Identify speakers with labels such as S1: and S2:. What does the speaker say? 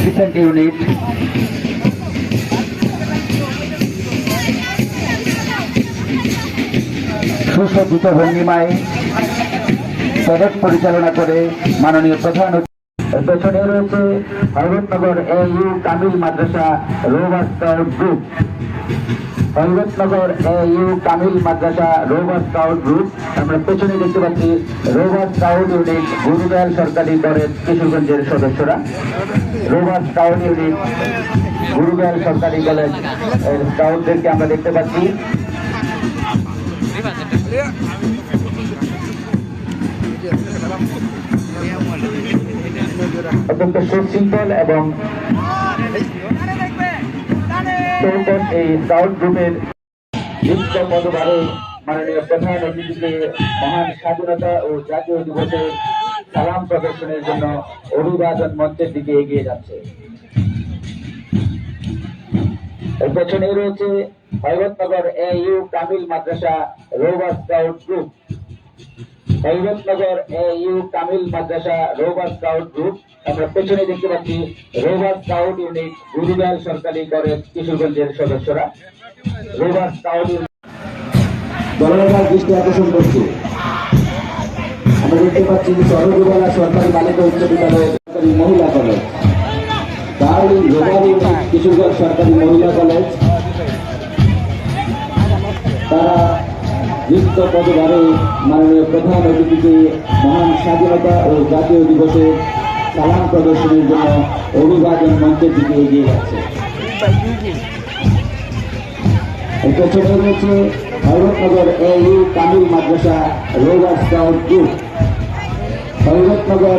S1: Magnificent unit সুসজ্জিত ভঙ্গিমায় parade পরিচালনা করে মাননীয় প্রধান পেছনে রয়েছে Hazratnagar AU Kamil Madrasa rover scout group. Hazratnagar AU Kamil Madrasa rover scout group. আমরা পেছনে দেখতে পাচ্ছি রোভার স্কাউট ইউনিট গুরুদয়াল সরকারি কলেজ কিশোরগঞ্জের সদস্যরা। রোভার স্কাউট ইউনিট গুরুদয়াল সরকারি কলেজ স্কাউটদেরকে আমরা দেখতে পাচ্ছি। অত্যন্ত সুশৃঙ্খল এবং এই স্কাউট গ্রুপের যুক্ত পদভারে মাননীয় প্রধান অতিথিকে মহান স্বাধীনতা ও জাতীয় দিবসে সালাম প্রদর্শনের জন্য অভিবাদন মঞ্চের দিকে এগিয়ে যাচ্ছে। এর পেছনে রয়েছে Hazratnagar AU Kamil Madrasa rover scout group. Hazratnagar AU Kamil Madrasa rover scout group. আমরা পেছনে দেখতে পাচ্ছি রোভার স্কাউট ইউনিট গুরুদয়াল সরকারি কলেজ কিশোরগঞ্জের সদস্যরা। রোভার স্কাউট জনগণের দৃষ্টি আকর্ষণ করছি। আমরা দেখতে পাচ্ছি সরজুবালা সরকারি বালিকা উচ্চ বিদ্যালয় সরকারি মহিলা কলেজ, দারুল রোভার ইউনিট কিশোরগঞ্জ সরকারি মহিলা কলেজ। তারা যুক্ত পদভারে মাননীয় প্রধান অতিথিকে মহান স্বাধীনতা ও জাতীয় দিবসে সালাম প্রদর্শনের জন্য অভিবাদন মঞ্চের দিকে এগিয়ে যাচ্ছে। পেছনে রয়েছে Hazratnagar AU Kamil Madrasa rover scout group. হযরতনগর